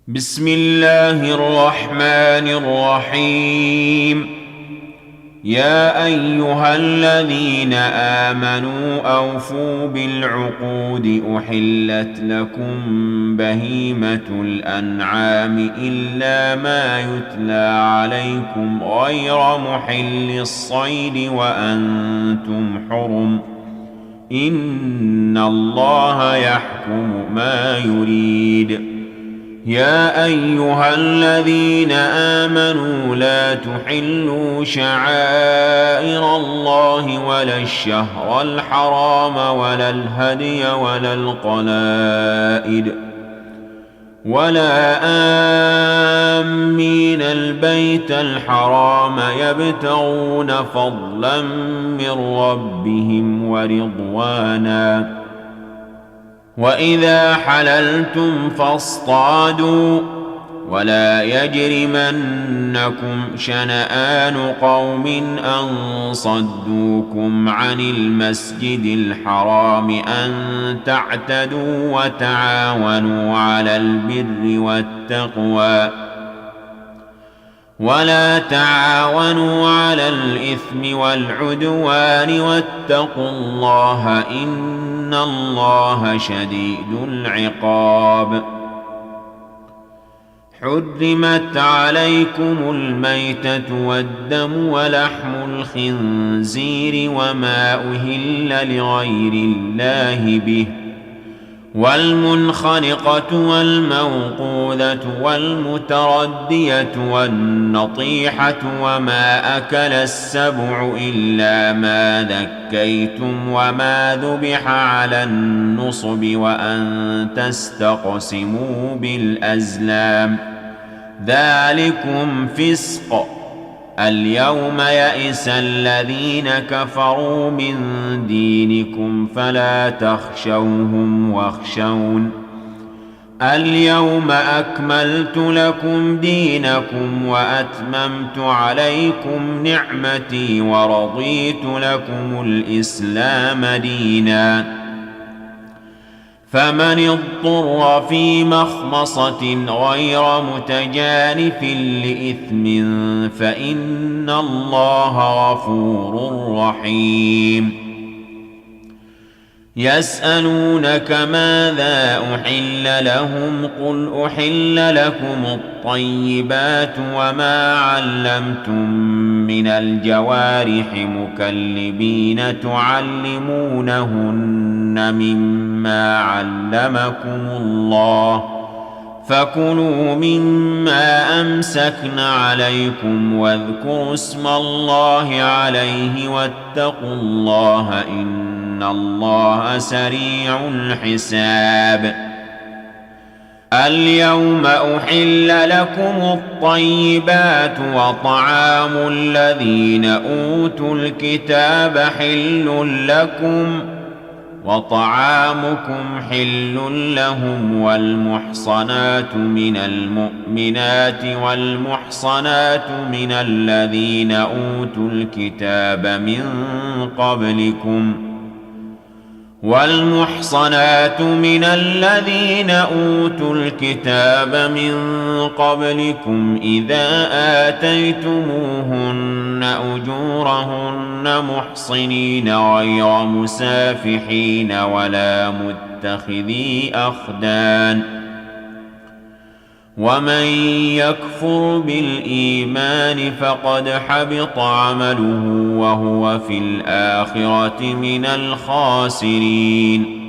بسم الله الرحمن الرحيم. يا أيها الذين آمنوا أوفوا بالعقود أحلت لكم بهيمة الأنعام إلا ما يتلى عليكم غير محل الصيد وأنتم حرم. إن الله يحكم ما يريد. يا أيها الذين آمنوا لا تحلوا شعائر الله ولا الشهر الحرام ولا الهدي ولا القلائد ولا آمين البيت الحرام يبتغون فضلا من ربهم ورضوانا. وإذا حللتم فاصطادوا ولا يجرمنكم شنآن قوم أن صدوكم عن المسجد الحرام أن تعتدوا وتعاونوا على البر والتقوى ولا تعاونوا على الإثم والعدوان واتقوا الله إن الله شديد العقاب. حرمت عليكم الميتة والدم ولحم الخنزير وما أهل لغير الله به والمنخنقة والموقوذة والمتردية والنطيحة وما أكل السبع إلا ما ذكيتم وما ذبح على النصب وأن تستقسموا بالأزلام ذلكم فسق. اليوم يئس الذين كفروا من دينكم فلا تخشوهم واخشون. اليوم أكملت لكم دينكم وأتممت عليكم نعمتي ورضيت لكم الإسلام دينا. فمن اضطر في مخمصة غير متجانف لإثم فإن الله غفور رحيم. يسألونك ماذا أحل لهم قل أحل لكم الطيبات وما علمتم من الجوارح مكلبين تعلمونهن مما علمكم الله فكلوا مما أمسكن عليكم واذكروا اسم الله عليه واتقوا الله إن الله سريع الحساب. اليوم أحل لكم الطيبات وطعام الذين أوتوا الكتاب حل لكم وطعامكم حل لهم والمحصنات من المؤمنات والمحصنات من الذين أوتوا الكتاب من قبلكم إذا آتيتموهن أجورهن محصنين غير مسافحين ولا متخذي أخدان. ومن يكفر بالإيمان فقد حبط عمله وهو في الآخرة من الخاسرين.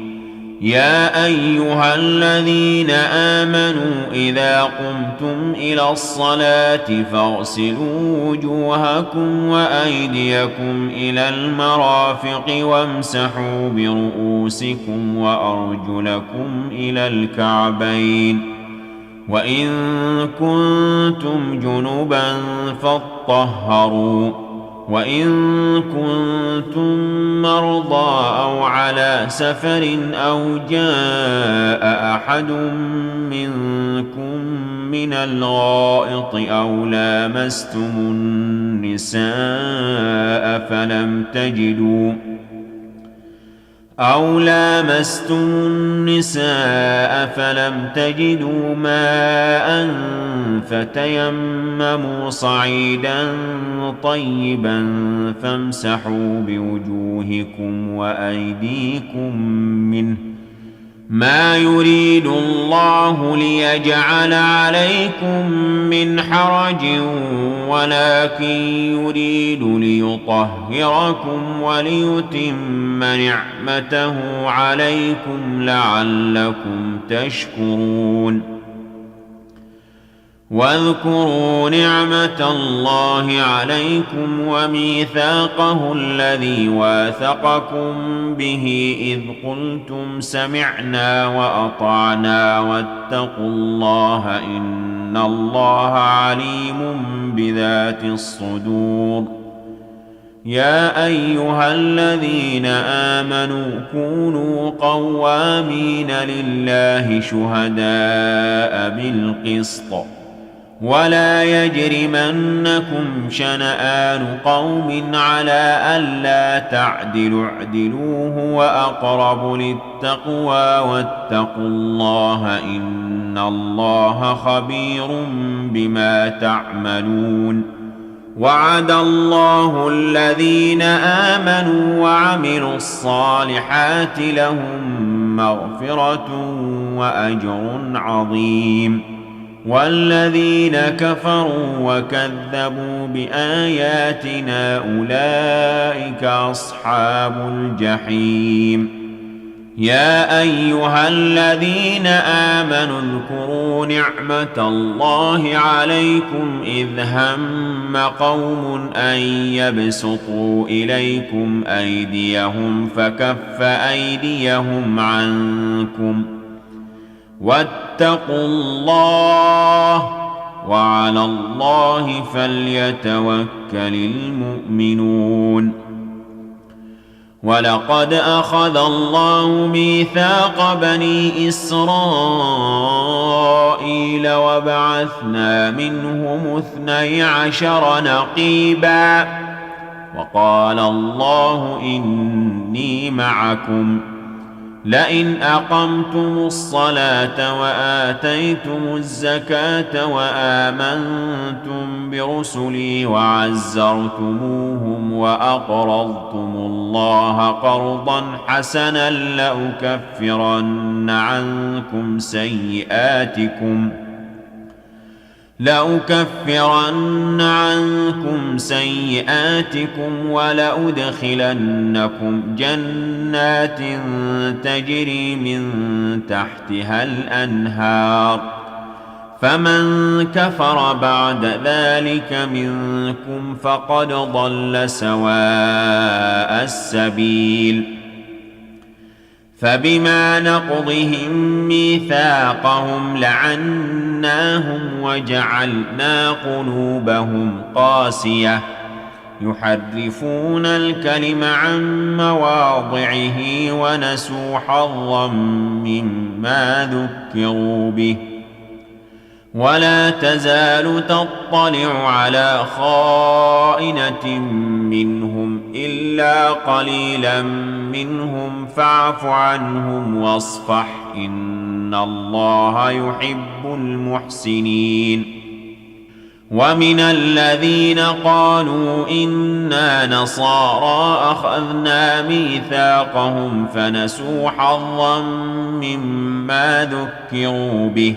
يا أيها الذين آمنوا إذا قمتم إلى الصلاة فاغسلوا وجوهكم وأيديكم إلى المرافق وامسحوا برؤوسكم وأرجلكم إلى الكعبين وإن كنتم جنبا فاطهروا وإن كنتم مرضى أو على سفر أو جاء أحد منكم من الغائط أو لامستم النساء أو لامستم النساء فلم تجدوا ماء فتيمموا صعيدا طيبا فامسحوا بوجوهكم وأيديكم منه ما يريد الله ليجعل عليكم من حرج ولكن يريد ليطهركم وليتم نعمته عليكم لعلكم تشكرون واذكروا نعمة الله عليكم وميثاقه الذي واثقكم به إذ قلتم سمعنا وأطعنا واتقوا الله إن الله عليم بذات الصدور يا أيها الذين آمنوا كونوا قوامين لله شهداء بالقسط ولا يجرمنكم شنآن قوم على ألا تعدلوا اعدلوا هو أقرب للتقوى واتقوا الله إن الله خبير بما تعملون وعد الله الذين آمنوا وعملوا الصالحات لهم مغفرة وأجر عظيم والذين كفروا وكذبوا بآياتنا أولئك أصحاب الجحيم يا أيها الذين آمنوا اذكروا نعمة الله عليكم إذ هم قوم أن يبسطوا إليكم أيديهم فكف أيديهم عنكم واتقوا الله وعلى الله فليتوكل المؤمنون ولقد أخذ الله ميثاق بني إسرائيل وبعثنا منهم 12 نقيبا وقال الله إني معكم لئن أقمتم الصلاة وآتيتم الزكاة وآمنتم برسلي وعزرتموهم وأقرضتم الله قرضا حسنا لأكفرن عنكم سيئاتكم ولأدخلنكم جنات تجري من تحتها الأنهار فمن كفر بعد ذلك منكم فقد ضل سواء السبيل فبما نقضهم ميثاقهم لعناهم وجعلنا قلوبهم قاسية يحرفون الكلم عن مواضعه ونسوا حظا مما ذكروا به ولا تزال تطلع على خائنة منهم إلا قليلا منهم فاعف عنهم واصفح إن الله يحب المحسنين ومن الذين قالوا إنا نصارى أخذنا ميثاقهم فنسوا حظا مما ذكروا به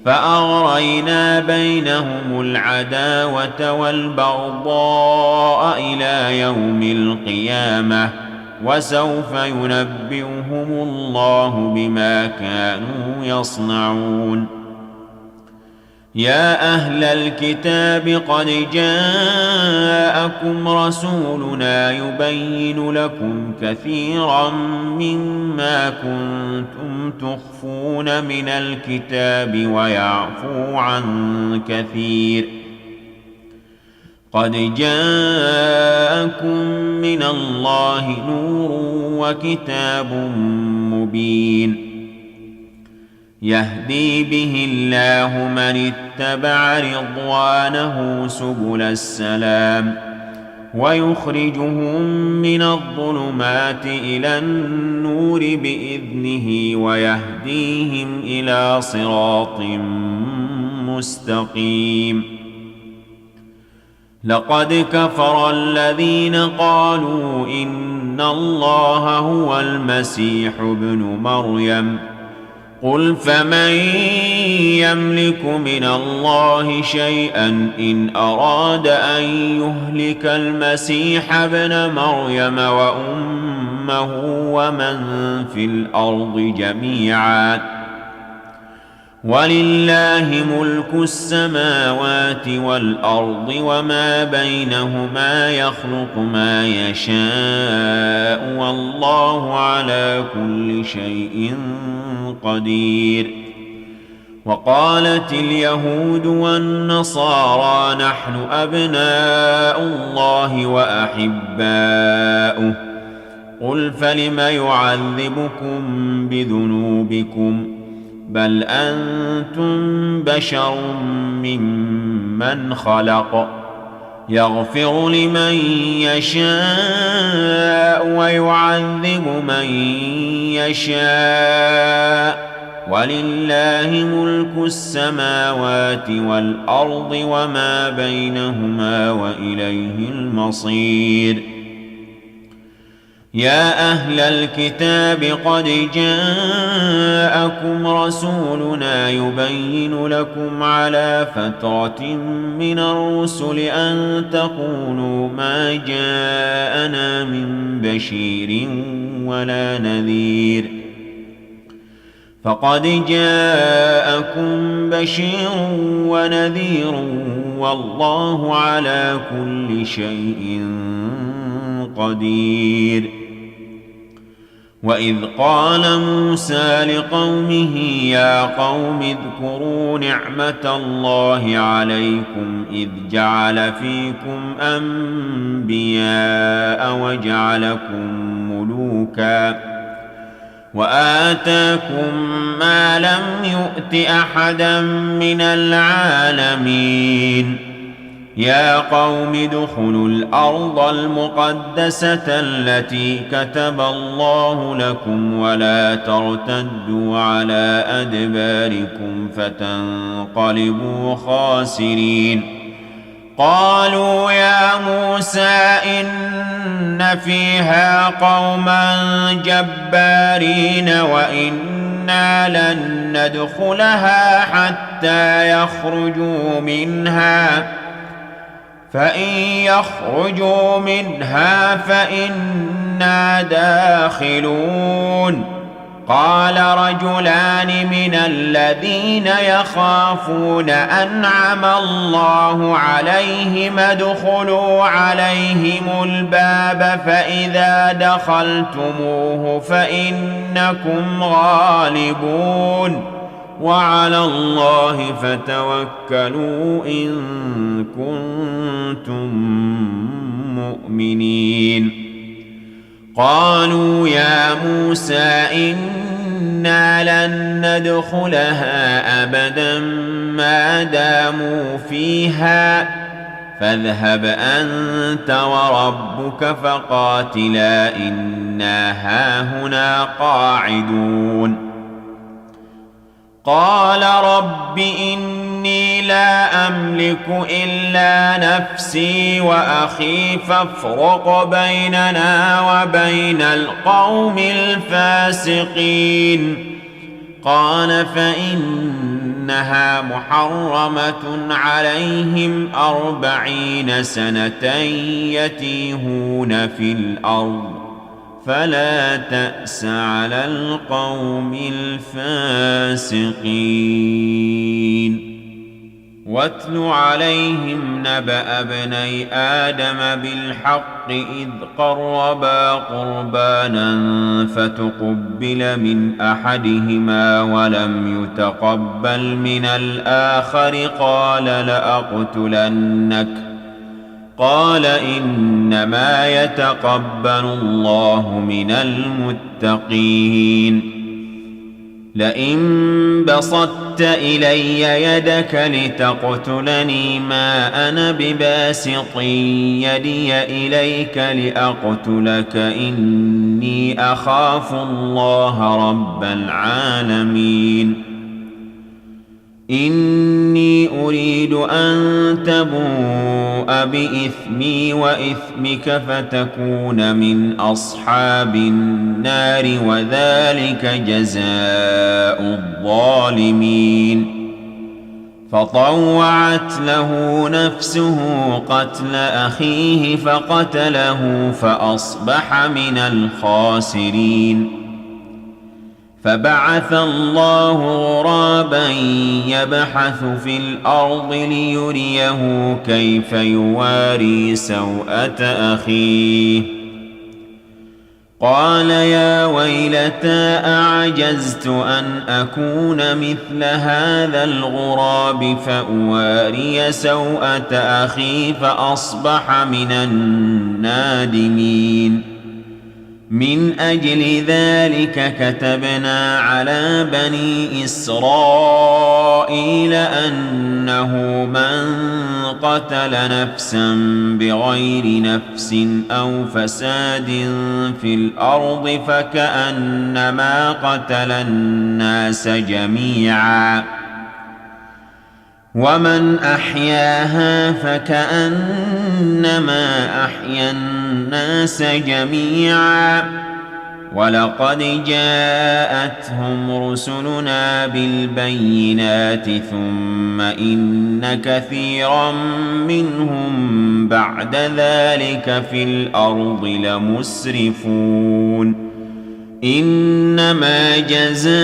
فأغرينا بينهم العداوة والبغضاء إلى يوم القيامة وسوف ينبئهم الله بما كانوا يصنعون يا أهل الكتاب قد جاءكم رسولنا يبين لكم كثيرا مما كنتم تخفون من الكتاب ويعفو عن كثير قد جاءكم من الله نور وكتاب مبين يهدي به الله من اتبع رضوانه سبل السلام ويخرجهم من الظلمات إلى النور بإذنه ويهديهم إلى صراط مستقيم. لقد كفر الذين قالوا إن الله هو المسيح ابن مريم قل فمن يملك من الله شيئا إن أراد أن يهلك المسيح ابن مريم وأمه ومن في الأرض جميعا ولله ملك السماوات والأرض وما بينهما يخلق ما يشاء والله على كل شيء قدير. وقالت اليهود والنصارى نحن أبناء الله وأحباؤه قل فلم يعذبكم بذنوبكم بل أنتم بشر ممن خلق يغفر لمن يشاء ويعذب من يشاء ولله ملك السماوات والأرض وما بينهما وإليه المصير. يا أهل الكتاب قد جاءكم رسولنا يبين لكم على فترة من الرسل أن تقولوا ما جاءنا من بشير ولا نذير فقد جاءكم بشير ونذير والله على كل شيء قدير. وإذ قال موسى لقومه يا قوم اذكروا نعمة الله عليكم إذ جعل فيكم أنبياء وجعلكم ملوكا وآتاكم ما لم يؤت أحدا من العالمين. يا قوم ادخلوا الأرض المقدسة التي كتب الله لكم ولا ترتدوا على أدباركم فتنقلبوا خاسرين. قالوا يا موسى إن فيها قوما جبارين وإنا لن ندخلها حتى يخرجوا منها فإن يخرجوا منها فإنا داخلون. قال رجلان من الذين يخافون أنعم الله عليهم ادخلوا عليهم الباب فإذا دخلتموه فإنكم غالبون وعلى الله فتوكلوا إن كنتم مؤمنين. قالوا يا موسى إنا لن ندخلها أبدا ما داموا فيها فاذهب أنت وربك فقاتلا إنا هاهنا قاعدون. قال رب إني لا أملك إلا نفسي وأخي فافرق بيننا وبين القوم الفاسقين. قال فإنها محرمة عليهم 40 سنة يتيهون في الأرض فلا تأس على القوم الفاسقين. واتل عليهم نبأ ابني آدم بالحق إذ قربا قربانا فتقبل من أحدهما ولم يتقبل من الآخر قال لأقتلنك قال إنما يتقبل الله من المتقين. لئن بسطت إلي يدك لتقتلني ما أنا بباسط يدي إليك لأقتلك إني أخاف الله رب العالمين إني أريد أن تبوء بإثمي وإثمك فتكون من أصحاب النار وذلك جزاء الظالمين فطوعت له نفسه قتل أخيه فقتله فأصبح من الخاسرين فبعث الله غرابا يبحث في الأرض ليريه كيف يواري سوءة أخيه قال يا ويلتى أعجزت أن أكون مثل هذا الغراب فأواري سوءة أخي فأصبح من النادمين من أجل ذلك كتبنا على بني إسرائيل أنه من قتل نفسا بغير نفس أو فساد في الأرض فكأنما قتل الناس جميعا ومن أحياها فكأنما أحيا الناس جميعا ولقد جاءتهم رسلنا بالبينات ثم إن كثيرا منهم بعد ذلك في الأرض لمسرفون إنما جزاء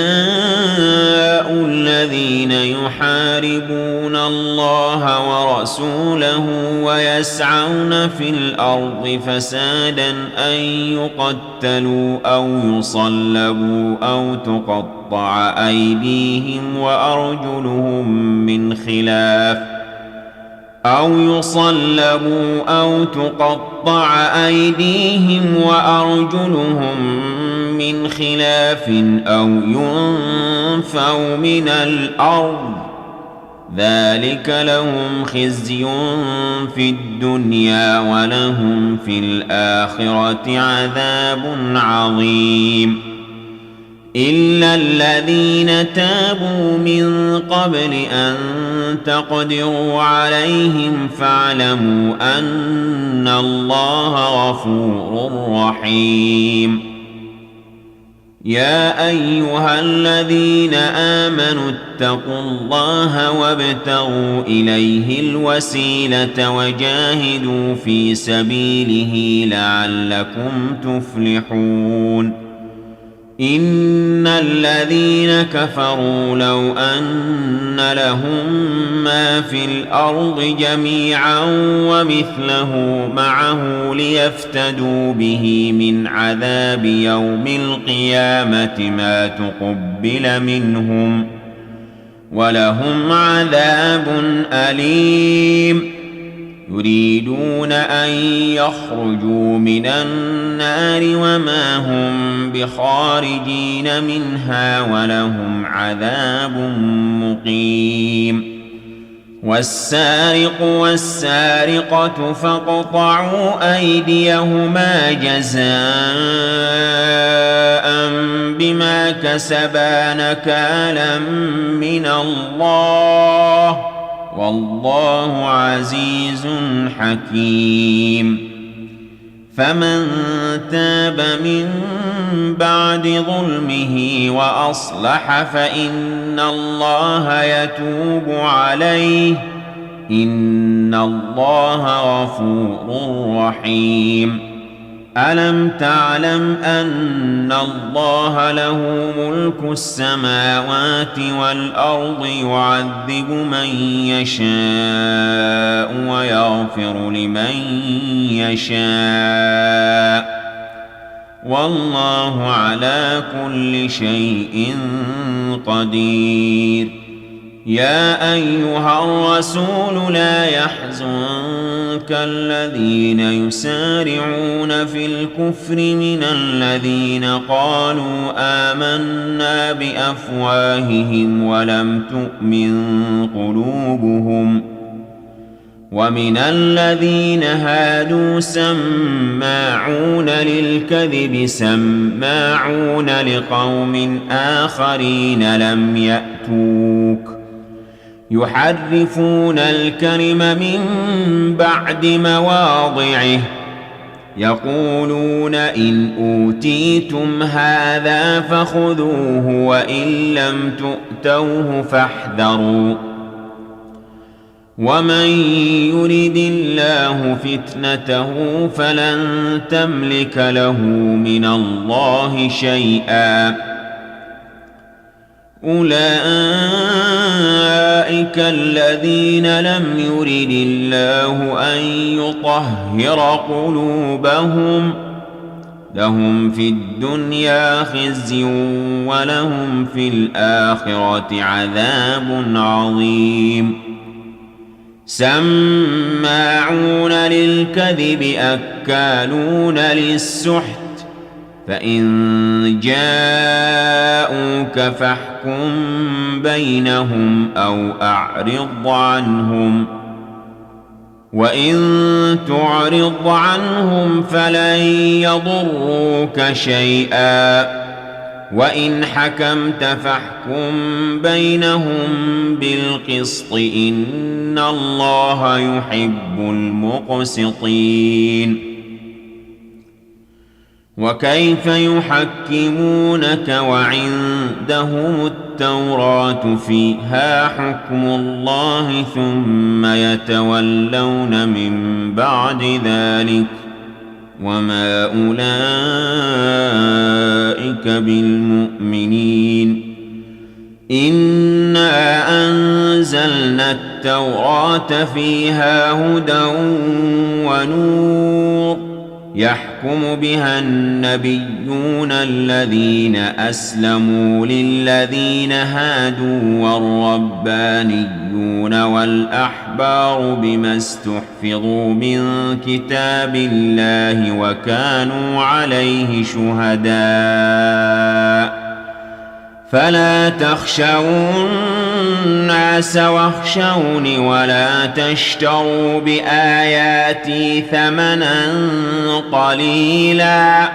الذين يحاربون الله ورسوله ويسعون في الأرض فسادا أن يقتلوا أو يصلبوا أو تقطع أيديهم وأرجلهم من خلاف أو ينفوا من الأرض ذلك لهم خزي في الدنيا ولهم في الآخرة عذاب عظيم إلا الذين تابوا من قبل أن تقدروا عليهم فاعلموا أن الله غفور رحيم يا أيها الذين آمنوا اتقوا الله وابتغوا إليه الوسيلة وجاهدوا في سبيله لعلكم تفلحون إن الذين كفروا لو أن لهم ما في الأرض جميعا ومثله معه ليفتدوا به من عذاب يوم القيامة ما تقبل منهم ولهم عذاب أليم يريدون أن يخرجوا من النار وما هم بخارجين منها ولهم عذاب مقيم والسارق والسارقة فاقطعوا أيديهما جزاء بما كسبا نكالا من الله والله عزيز حكيم فمن تاب من بعد ظلمه وأصلح فإن الله يتوب عليه إن الله غفور رحيم ألم تعلم أن الله له ملك السماوات والأرض يعذب من يشاء ويغفر لمن يشاء والله على كل شيء قدير يا أيها الرسول لا يحزنك الذين يسارعون في الكفر من الذين قالوا آمنا بأفواههم ولم تؤمن قلوبهم ومن الذين هادوا سماعون للكذب سماعون لقوم آخرين لم يأتوك يحرفون الكلم من بعد مواضعه يقولون إن أوتيتم هذا فخذوه وإن لم تؤتوه فاحذروا ومن يرد الله فتنته فلن تملك له من الله شيئا أولئك الذين لم يرد الله أن يطهر قلوبهم لهم في الدنيا خزي ولهم في الآخرة عذاب عظيم سماعون للكذب أكالون للسحت فإن جاءوك فاحكم بينهم أو أعرض عنهم وإن تعرض عنهم فلن يضروك شيئا وإن حكمت فاحكم بينهم بالقسط إن الله يحب المقسطين وكيف يحكمونك وعندهم التوراة فيها حكم الله ثم يتولون من بعد ذلك وما أولئك بالمؤمنين إنا أنزلنا التوراة فيها هدى ونور يحكم بها النبيون الذين أسلموا للذين هادوا والربانيون والأحبار بما استحفظوا من كتاب الله وكانوا عليه شهداء فلا تخشوا الناس واخشوني ولا تشتروا بآياتي ثمنا قليلا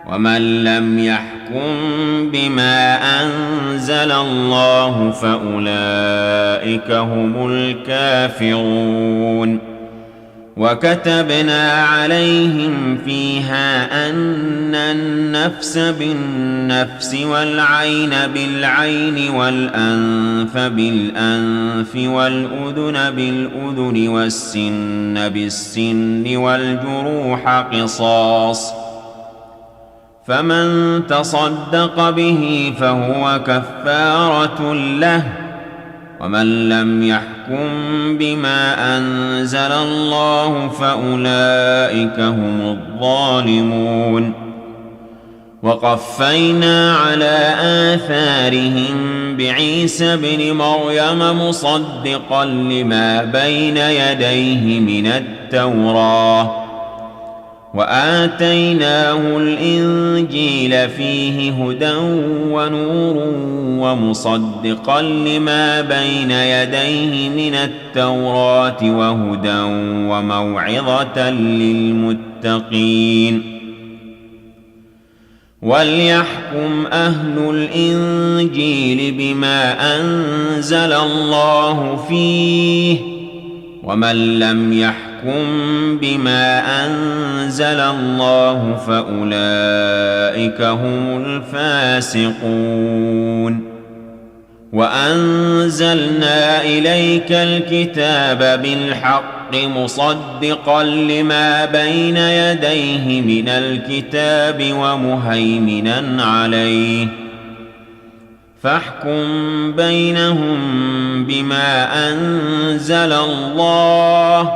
ومن لم يحكم بما أنزل الله فأولئك هم الكافرون وكتبنا عليهم فيها أن النفس بالنفس والعين بالعين والأنف بالأنف والأذن بالأذن والسن بالسن والجروح قصاص فمن تصدق به فهو كفارة له ومن لم يحكم بما أنزل الله فأولئك هم الظالمون وقفينا على آثارهم بعيسى ابن مريم مصدقا لما بين يديه من التوراة وآتيناه الإنجيل فيه هدى ونور ومصدقا لما بين يديه من التوراة وهدى وموعظة للمتقين وليحكم أهل الإنجيل بما أنزل الله فيه ومن لم يحكم بما أنزل الله فأولئك هم الفاسقون وأنزلنا إليك الكتاب بالحق مصدقا لما بين يديه من الكتاب ومهيمنا عليه فاحكم بينهم بما أنزل الله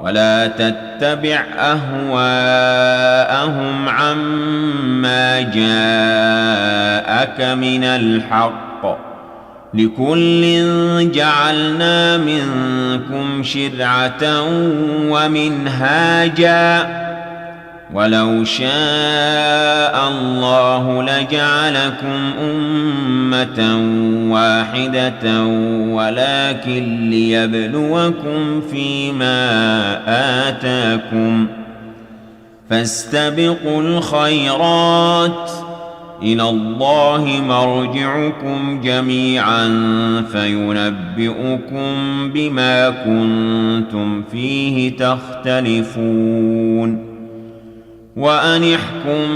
ولا تتبع أهواءهم عما جاءك من الحق لكل جعلنا منكم شرعة ومنهاجا ولو شاء الله لجعلكم أمة واحدة ولكن ليبلوكم فيما آتاكم فاستبقوا الخيرات إلى الله مرجعكم جميعا فينبئكم بما كنتم فيه تختلفون وأن احكم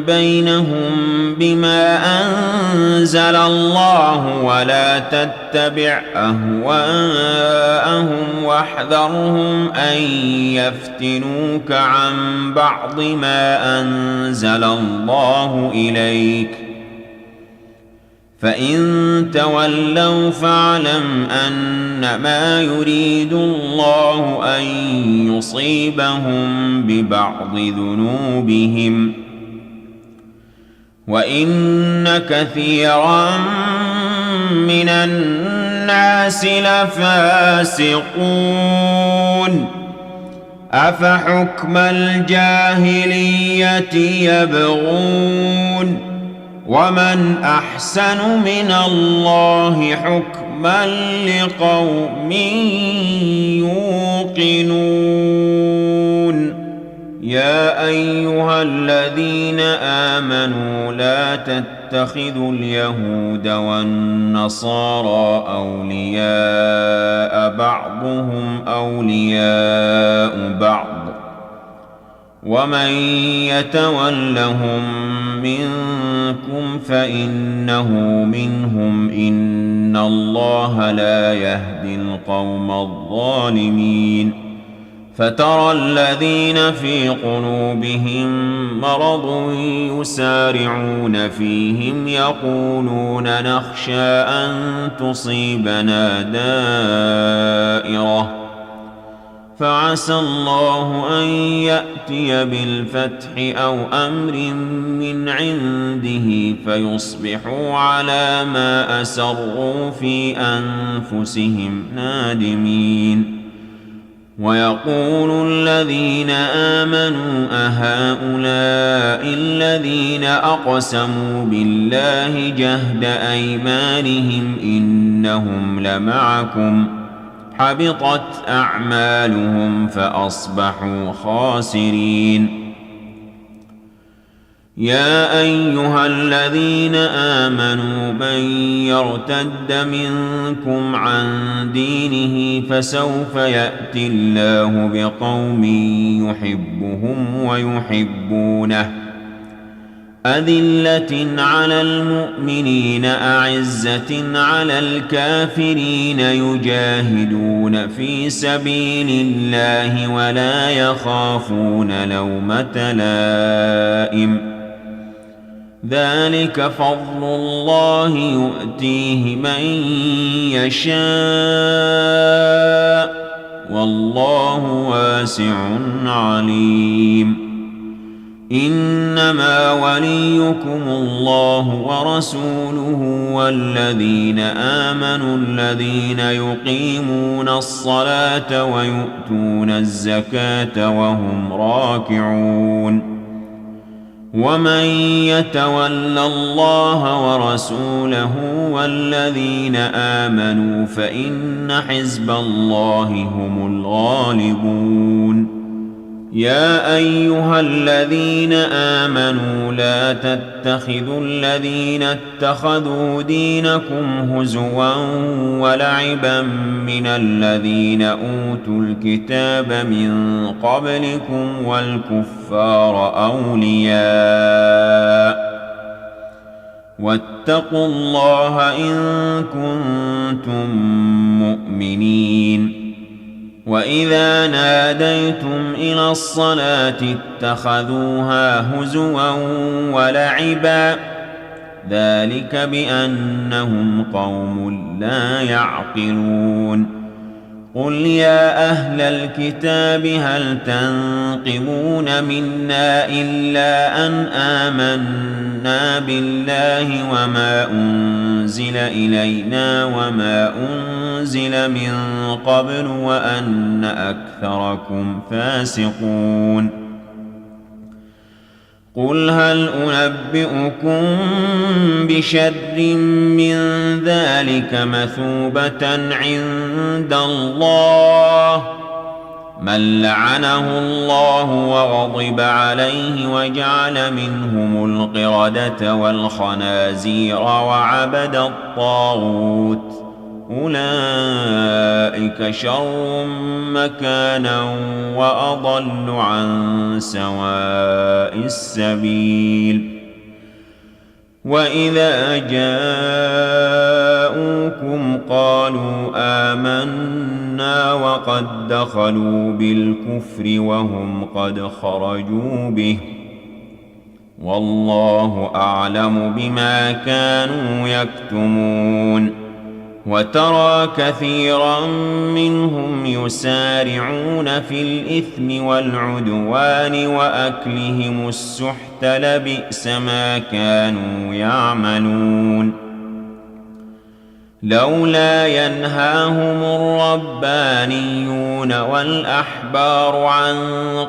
بينهم بما أنزل الله ولا تتبع أهواءهم واحذرهم أن يفتنوك عن بعض ما أنزل الله إليك فإن تولوا فاعلم أنما يريد الله أن يصيبهم ببعض ذنوبهم وإن كثيرا من الناس لفاسقون أفحكم الجاهلية يبغون ومن أحسن من الله حكما لقوم يوقنون يا أيها الذين آمنوا لا تتخذوا اليهود والنصارى أولياء بعضهم أولياء بعض ومن يتولهم منكم فإنه منهم إن الله لا يهدي القوم الظالمين فترى الذين في قلوبهم مرض يسارعون فيهم يقولون نخشى أن تصيبنا دائرة فعسى الله أن يأتي بالفتح أو أمر من عنده فيصبحوا على ما أسروا في أنفسهم نادمين ويقول الذين آمنوا أهؤلاء الذين أقسموا بالله جهد أيمانهم إنهم لمعكم حبطت أعمالهم فأصبحوا خاسرين يا أيها الذين آمنوا من يرتد منكم عن دينه فسوف يأتي الله بقوم يحبهم ويحبونه أذلة على المؤمنين أعزة على الكافرين يجاهدون في سبيل الله ولا يخافون لومة لائم ذلك فضل الله يؤتيه من يشاء والله واسع عليم إنما وليكم الله ورسوله والذين آمنوا الذين يقيمون الصلاة ويؤتون الزكاة وهم راكعون ومن يتول الله ورسوله والذين آمنوا فإن حزب الله هم الغالبون يا أيها الذين آمنوا لا تتخذوا الذين اتخذوا دينكم هزوا ولعبا من الذين أوتوا الكتاب من قبلكم والكفار أولياء واتقوا الله إن كنتم مؤمنين وإذا ناديتم إلى الصلاة اتخذوها هزوا ولعبا ذلك بأنهم قوم لا يعقلون قل يا أهل الكتاب هل تنقمون منا إلا أن آمنا بالله وما أنزل إلينا وما أنزل من قبل وأن أكثركم فاسقون قل هل أنبئكم بشر من ذلك مثوبة عند الله من لعنه الله وغضب عليه وجعل منهم القردة والخنازير وعبد الطاغوت أولئك شر مكانا وأضل عن سواء السبيل وإذا جاءوكم قالوا آمنا وقد دخلوا بالكفر وهم قد خرجوا به والله أعلم بما كانوا يكتمون وترى كثيرا منهم يسارعون في الإثم والعدوان وأكلهم السحت لبئس ما كانوا يعملون لولا ينهاهم الربانيون والأحبار عن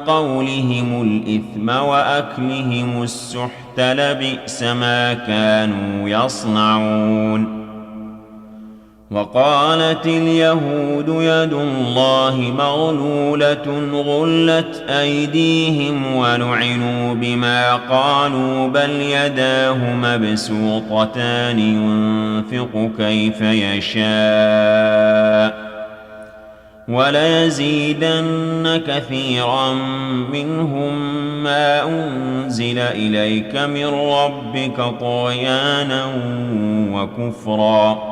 قولهم الإثم وأكلهم السحت لبئس ما كانوا يصنعون وقالت اليهود يد الله مغلولة غلت أيديهم ولعنوا بما قالوا بل يداه مبسوطتان ينفق كيف يشاء وليزيدن كثيرا منهم ما أنزل إليك من ربك طغيانا وكفرا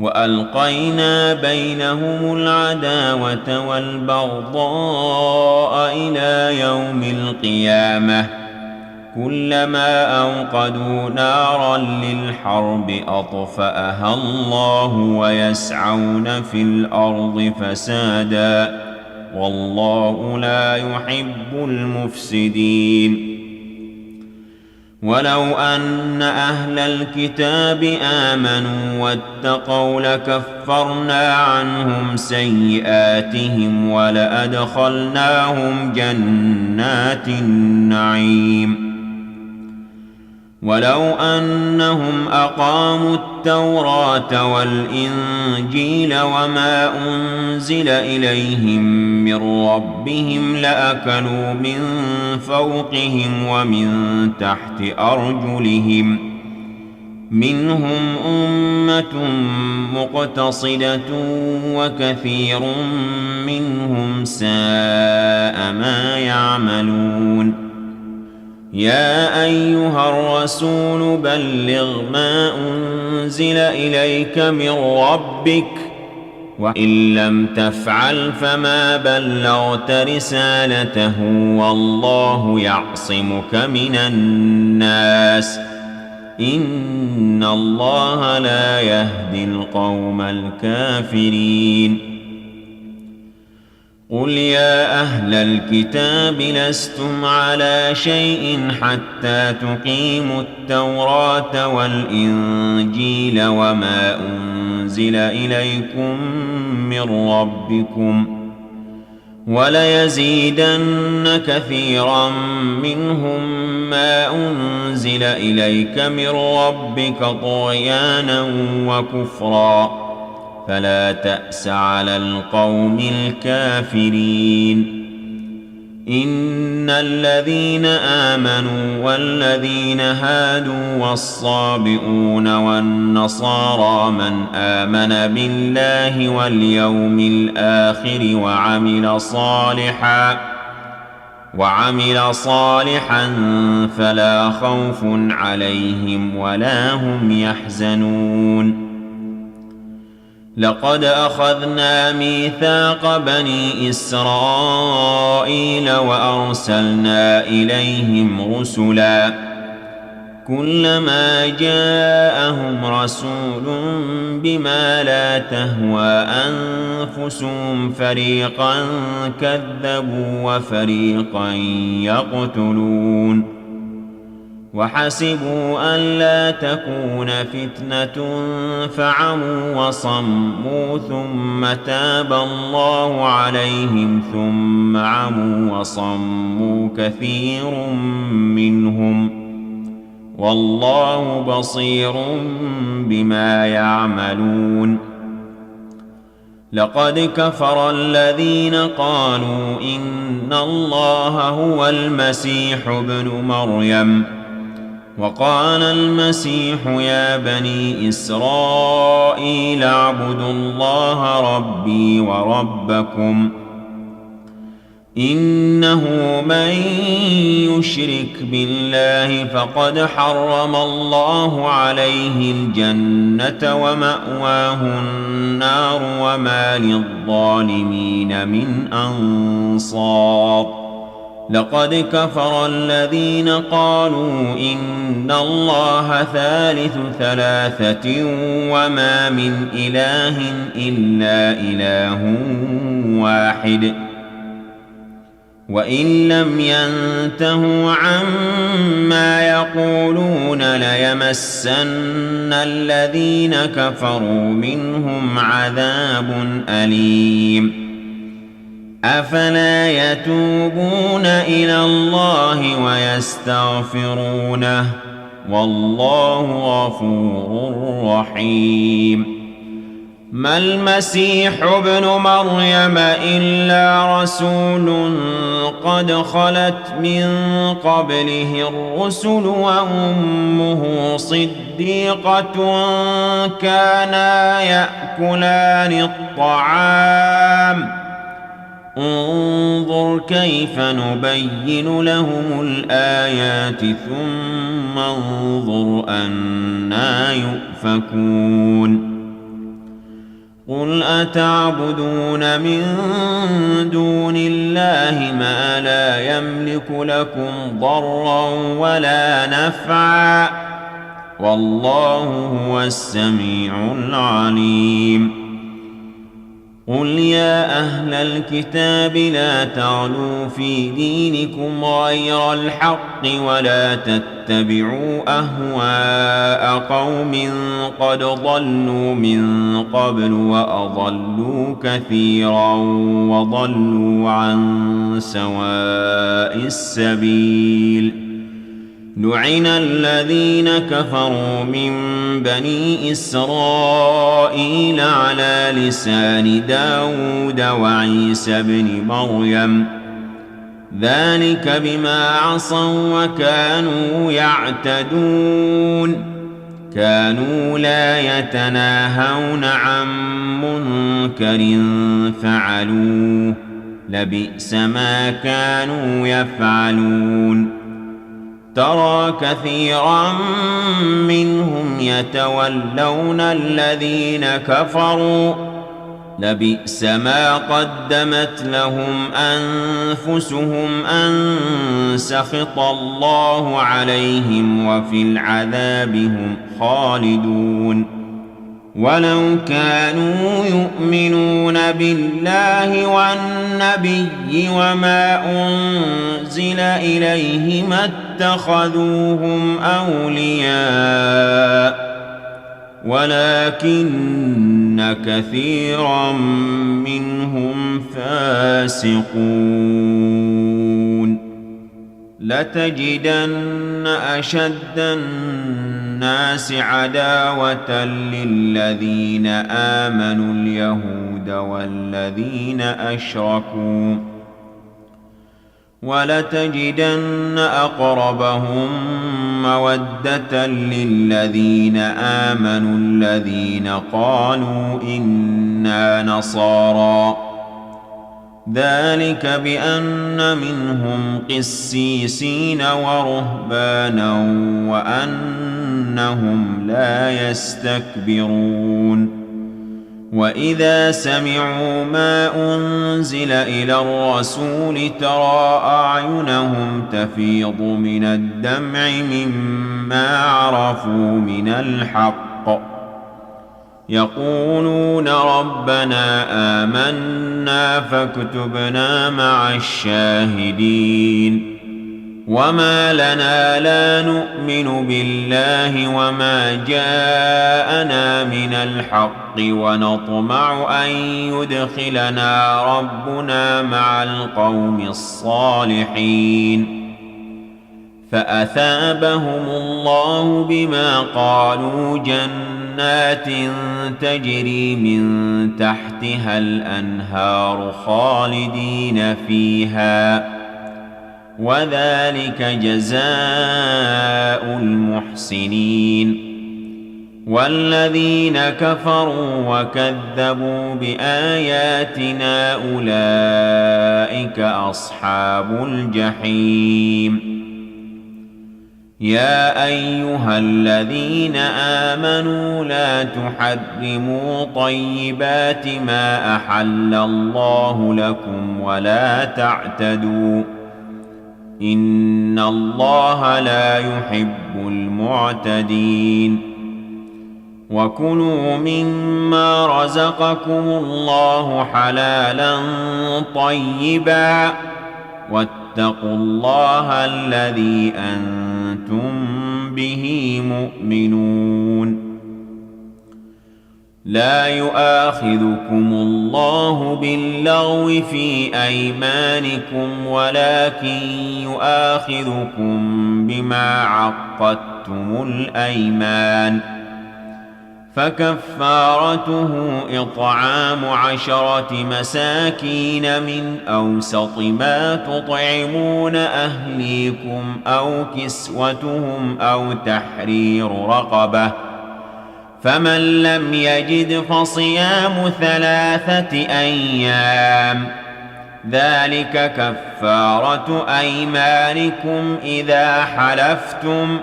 وألقينا بينهم العداوة والبغضاء إلى يوم القيامة كلما أوقدوا نارا للحرب أطفأها الله ويسعون في الأرض فسادا والله لا يحب المفسدين ولو أن أهل الكتاب آمنوا واتقوا لكفرنا عنهم سيئاتهم ولأدخلناهم جنات النعيم ولو أنهم أقاموا التوراة والإنجيل وما أنزل إليهم من ربهم لأكلوا من فوقهم ومن تحت أرجلهم منهم أمة مقتصدة وكثير منهم ساء ما يعملون يا أيها الرسول بلغ ما أنزل إليك من ربك وإن لم تفعل فما بلغت رسالته والله يعصمك من الناس إن الله لا يهدي القوم الكافرين قل يا أهل الكتاب لستم على شيء حتى تقيموا التوراة والإنجيل وما أنزل إليكم من ربكم وليزيدن كثيرا منهم ما أنزل إليك من ربك طغيانا وكفرا فلا تأس على القوم الكافرين إن الذين آمنوا والذين هادوا والصابئون والنصارى من آمن بالله واليوم الآخر وعمل صالحا فلا خوف عليهم ولا هم يحزنون لقد أخذنا ميثاق بني إسرائيل وأرسلنا إليهم رسلا كلما جاءهم رسول بما لا تهوى أنفسهم فريقا كذبوا وفريقا يقتلون وحسبوا ألا تكون فتنة فعموا وصموا ثم تاب الله عليهم ثم عموا وصموا كثير منهم والله بصير بما يعملون لقد كفر الذين قالوا إن الله هو المسيح ابن مريم وقال المسيح يا بني إسرائيل اعبدوا الله ربي وربكم إنه من يشرك بالله فقد حرم الله عليه الجنة ومأواه النار وما للظالمين من أنصار لقد كفر الذين قالوا إن الله ثالث ثلاثة وما من إله إلا إله واحد وإن لم ينتهوا عما يقولون ليمسن الذين كفروا منهم عذاب أليم أفلا يتوبون إلى الله ويستغفرونه والله غفور رحيم ما المسيح ابن مريم إلا رسول قد خلت من قبله الرسل وأمه صديقة كانا يأكلان الطعام انظر كيف نبين لهم الآيات ثم انظر أنى يؤفكون قل أتعبدون من دون الله ما لا يملك لكم ضرا ولا نفعا والله هو السميع العليم قل يا أهل الكتاب لا تغلوا في دينكم غير الحق ولا تتبعوا أهواء قوم قد ضلوا من قبل وأضلوا كثيرا وضلوا عن سواء السبيل لعن الذين كفروا من بني إسرائيل على لسان داود وعيسى بن مريم ذلك بما عصوا وكانوا يعتدون كانوا لا يتناهون عن منكر فعلوه لبئس ما كانوا يفعلون ترى كثيرا منهم يتولون الذين كفروا لبئس ما قدمت لهم أنفسهم أن سخط الله عليهم وفي العذاب هم خالدون ولو كانوا يؤمنون بالله والنبي وما أنزل إليه ما اتخذوهم أولياء ولكن كثيرا منهم فاسقون لتجدن أشد الناس عداوة للذين آمنوا اليهود والذين أشركوا ولتجدن أقربهم مودة للذين آمنوا الذين قالوا إنا نصارى ذلك بأن منهم قسيسين ورهبانا وأنهم لا يستكبرون وإذا سمعوا ما أنزل إلى الرسول ترى أعينهم تفيض من الدمع مما عرفوا من الحق يقولون ربنا آمنا فاكتبنا مع الشاهدين وما لنا لا نؤمن بالله وما جاءنا من الحق ونطمع أن يدخلنا ربنا مع القوم الصالحين فأثابهم الله بما قالوا جنات تجري من تحتها الأنهار خالدين فيها وذلك جزاء المحسنين والذين كفروا وكذبوا بآياتنا أولئك أصحاب الجحيم يا أيها الذين آمنوا لا تحرموا طيبات ما أحل الله لكم ولا تعتدوا إن الله لا يحب المعتدين وكلوا مما رزقكم الله حلالا طيبا واتقوا الله الذي أنتم به مؤمنون لا يؤاخذكم الله باللغو في أيمانكم ولكن يؤاخذكم بما عقدتم الأيمان فكفارته إطعام 10 مساكين من أوسط ما تطعمون أهليكم أو كسوتهم أو تحرير رقبة فمن لم يجد فصيام 3 أيام ذلك كفارة أيمانكم إذا حلفتم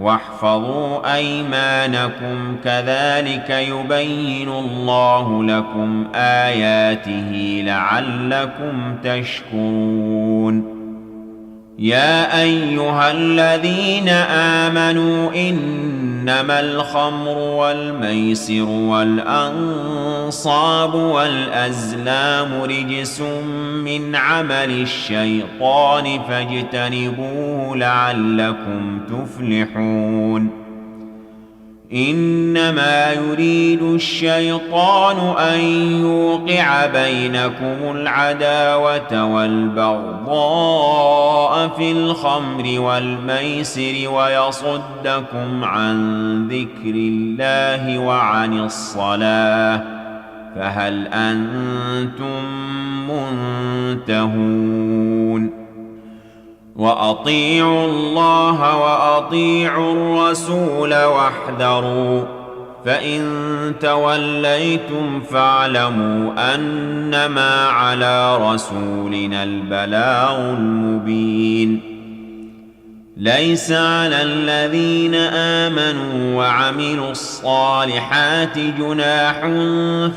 واحفظوا أيمانكم كذلك يبين الله لكم آياته لعلكم تشكرون يا أيها الذين آمنوا إنما الخمر والميسر والأنصاب والأزلام رجس من عمل الشيطان فاجتنبوه لعلكم تفلحون إنما يريد الشيطان أن يوقع بينكم العداوة والبغضاء في الخمر والميسر ويصدكم عن ذكر الله وعن الصلاة فهل أنتم منتهون وأطيعوا الله وأطيعوا الرسول واحذروا فإن توليتم فاعلموا أنما على رسولنا البلاغ المبين ليس على الذين آمنوا وعملوا الصالحات جناح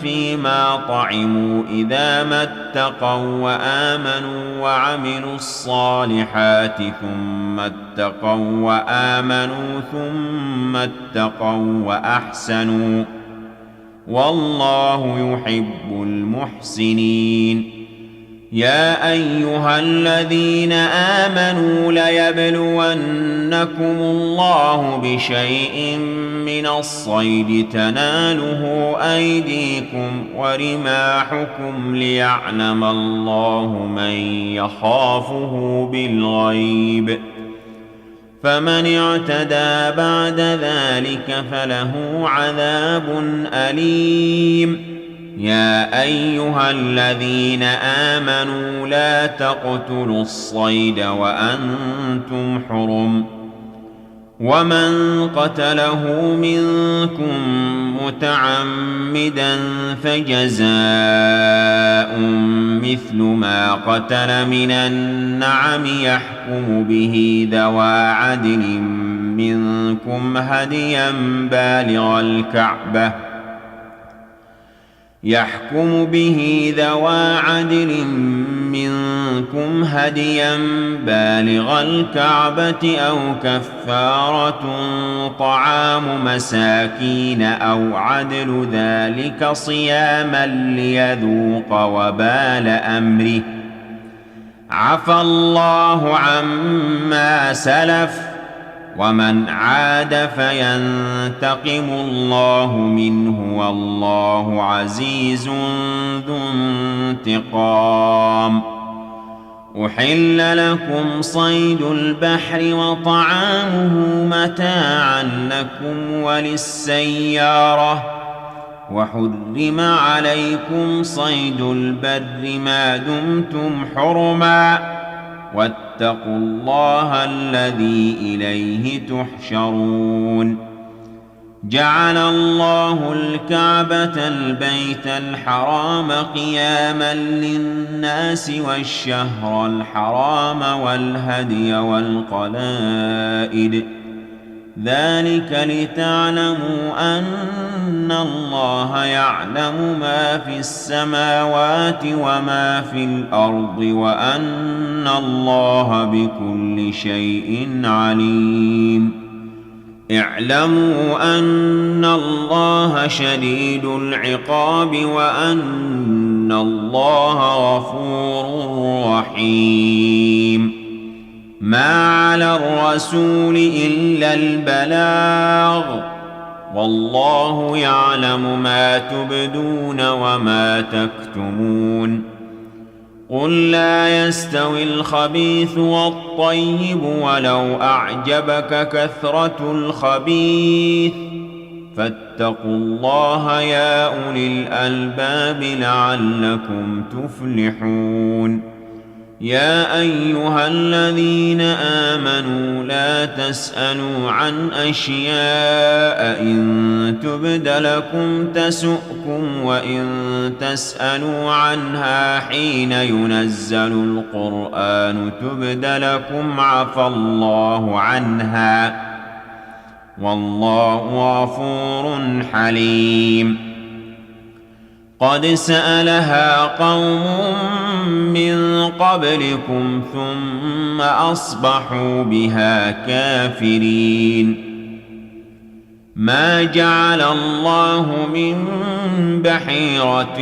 فيما طعموا إذا ما اتقوا وآمنوا وعملوا الصالحات ثم اتقوا وآمنوا ثم اتقوا وأحسنوا والله يحب المحسنين يا أيها الذين آمنوا ليبلونكم الله بشيء من الصيد تناله أيديكم ورماحكم ليعلم الله من يخافه بالغيب فمن اعتدى بعد ذلك فله عذاب أليم يا أيها الذين آمنوا لا تقتلوا الصيد وأنتم حرم ومن قتله منكم متعمدا فجزاء مثل ما قتل من النعم يحكم به ذوى عدل منكم هديا بالغ الكعبة يحكم به ذوى عدل منكم هديا بالغ الكعبة أو كفارة طعام مساكين أو عدل ذلك صياما ليذوق وبال أمره عفى الله عما سلف ومن عاد فينتقم الله منه والله عزيز ذو انتقام. أحل لكم صيد البحر وطعامه متاعا لكم وللسيارة وحرم عليكم صيد البر ما دمتم حرما واتقوا الله الذي إليه تحشرون. جعل الله الكعبة البيت الحرام قياما للناس والشهر الحرام والهدي والقلائد ذلك لتعلموا أن الله يعلم ما في السماوات وما في الأرض وأن الله بكل شيء عليم. اعلموا أن الله شديد العقاب وأن الله غفور رحيم. ما على الرسول إلا البلاغ والله يعلم ما تبدون وما تكتمون. قل لا يستوي الخبيث والطيب ولو أعجبك كثرة الخبيث فاتقوا الله يا أولي الألباب لعلكم تفلحون. يا أيها الذين آمنوا لا تسألوا عن أشياء إن تبد لكم تسؤكم وإن تسألوا عنها حين ينزل القرآن تبد لكم عفى الله عنها والله غفور حليم. قد سألها قوم من قبلكم ثم أصبحوا بها كافرين. ما جعل الله من بحيرة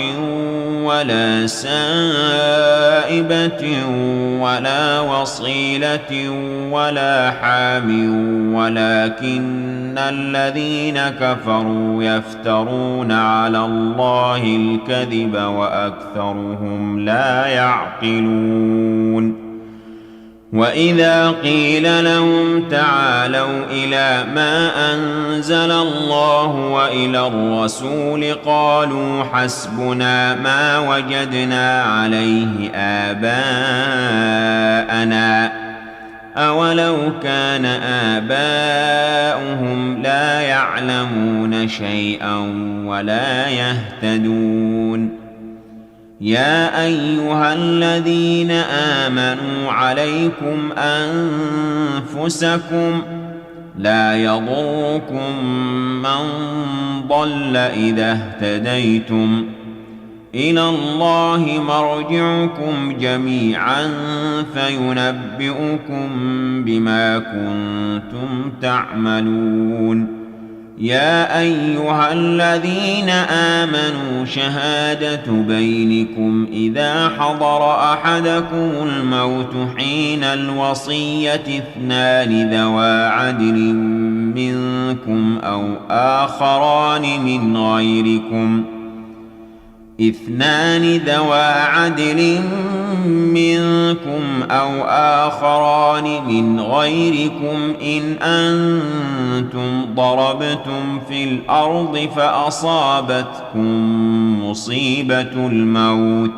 ولا سائبة ولا وصيلة ولا حام ولكن الذين كفروا يفترون على الله الكذب وأكثرهم لا يعقلون. وإذا قيل لهم تعالوا إلى ما أنزل الله وإلى الرسول قالوا حسبنا ما وجدنا عليه آباءنا أولو كان آباؤهم لا يعلمون شيئا ولا يهتدون. يا أيها الذين آمنوا عليكم أنفسكم لا يضركم من ضل إذا اهتديتم إلى الله مرجعكم جميعا فينبئكم بما كنتم تعملون. يا أيها الذين آمنوا شهادة بينكم إذا حضر أحدكم الموت حين الوصية اثنان ذوى عدل منكم أو آخران من غيركم إن أنتم ضربتم في الأرض فأصابتكم مصيبة الموت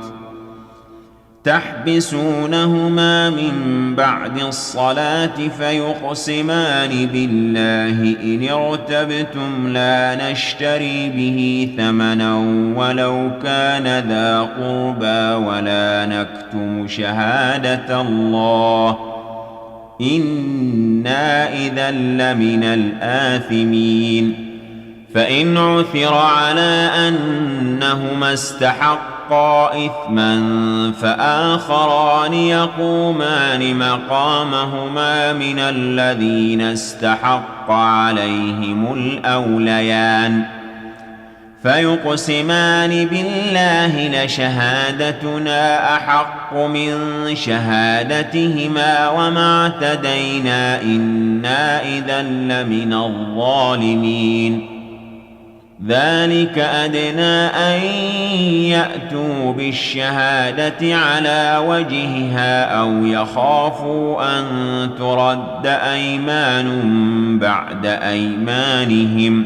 تحبسونهما من بعد الصلاة فيقسمان بالله إن ارتبتم لا نشتري به ثمنا ولو كان ذا قربى ولا نكتم شهادة الله إنا إذا لمن الآثمين. فإن عثر على أنهما استحقا إثما فآخران يقومان مقامهما من الذين استحق عليهم الأوليان فيقسمان بالله لشهادتنا أحق من شهادتهما وما اعتدينا إنا إذا لمن الظالمين. ذلك أدنى أن يأتوا بالشهادة على وجهها أو يخافوا أن ترد أيمان بعد أيمانهم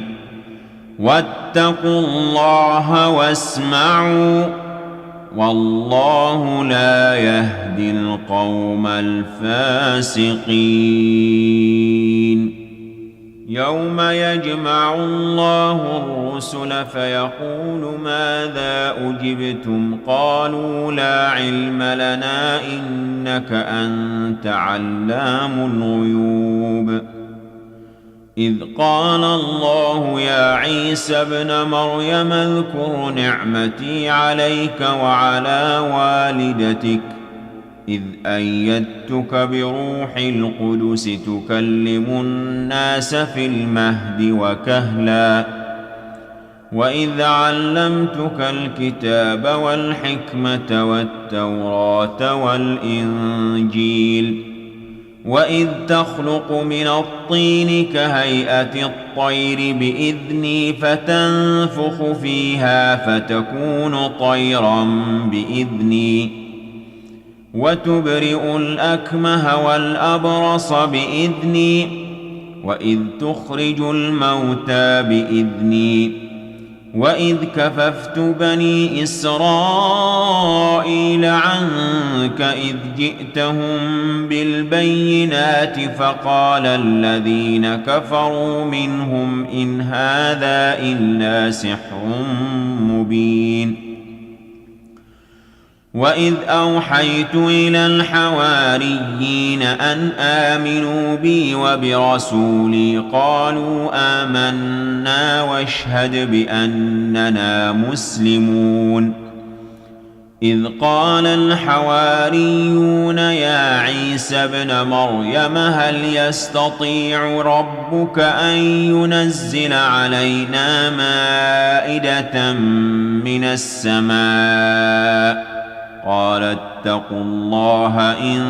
واتقوا الله واسمعوا والله لا يهدي القوم الفاسقين. يوم يجمع الله الرسل فيقول ماذا أجبتم قالوا لا علم لنا إنك أنت علام الغيوب. إذ قال الله يا عيسى ابن مريم اذكر نعمتي عليك وعلى والدتك إذ أيدتك بروح القدس تكلم الناس في المهد وكهلا وإذ علمتك الكتاب والحكمة والتوراة والإنجيل وإذ تخلق من الطين كهيئة الطير بإذني فتنفخ فيها فتكون طيرا بإذني وتبرئ الأكمه والأبرص بإذني وإذ تخرج الموتى بإذني وإذ كففت بني إسرائيل عنك إذ جئتهم بالبينات فقال الذين كفروا منهم إن هذا إلا سحر مبين. وإذ أوحيت إلى الحواريين أن آمنوا بي وبرسولي قالوا آمنا واشهد بأننا مسلمون. إذ قال الحواريون يا عيسى ابن مريم هل يستطيع ربك أن ينزل علينا مائدة من السماء قال اتقوا الله إن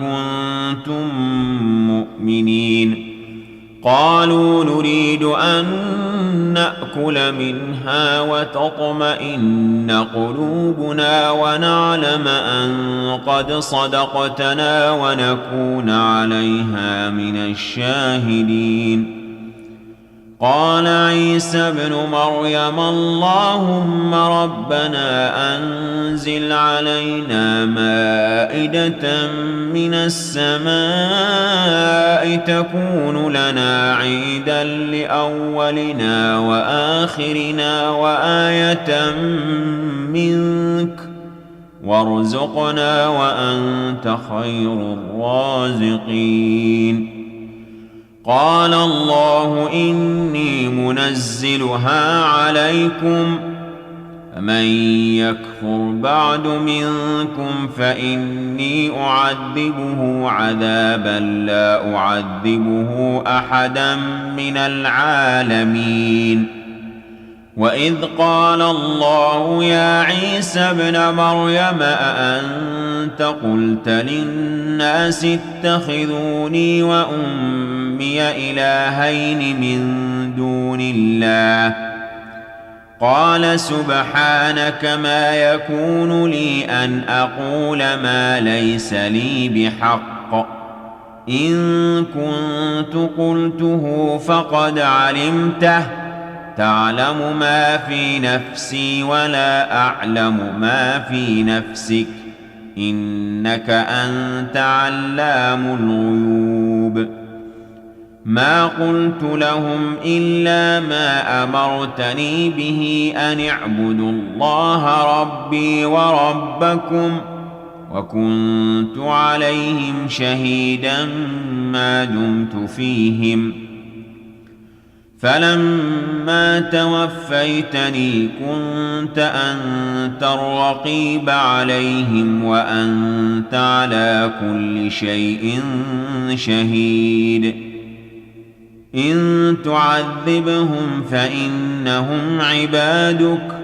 كنتم مؤمنين. قالوا نريد أن نأكل منها وتطمئن قلوبنا ونعلم أن قد صدقتنا ونكون عليها من الشاهدين. قال عيسى ابن مريم اللهم ربنا أنزل علينا مائدة من السماء تكون لنا عيدا لأولنا وآخرنا وآية منك وارزقنا وأنت خير الرازقين. قال الله إني منزلها عليكم فمن يكفر بعد منكم فإني أعذبه عذابا لا أعذبه أحدا من العالمين. وإذ قال الله يا عيسى ابن مريم أأنت قلت للناس اتخذوني وأمي إلهين من دون الله قال سبحانك ما يكون لي أن أقول ما ليس لي بحق إن كنت قلته فقد علمته تعلم ما في نفسي ولا أعلم ما في نفسك إنك أنت علام الغيوب. ما قلت لهم إلا ما أمرتني به أن اعبدوا الله ربي وربكم وكنت عليهم شهيدا ما دمت فيهم فلما توفيتني كنت أنت الرقيب عليهم وأنت على كل شيء شهيد إن تعذبهم فإنهم عبادك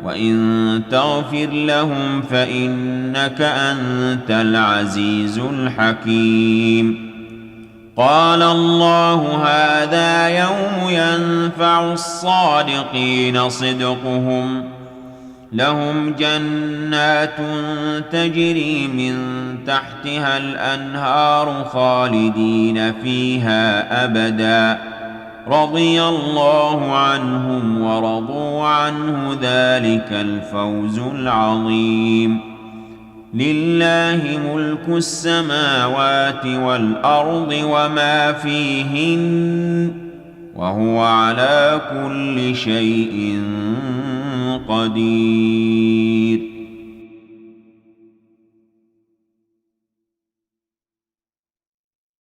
وإن تغفر لهم فإنك أنت العزيز الحكيم قال الله هذا يوم ينفع الصادقين صدقهم لهم جنات تجري من تحتها الأنهار خالدين فيها أبدا رضي الله عنهم ورضوا عنه ذلك الفوز العظيم لله ملك السماوات والأرض وما فيهن وهو على كل شيء قدير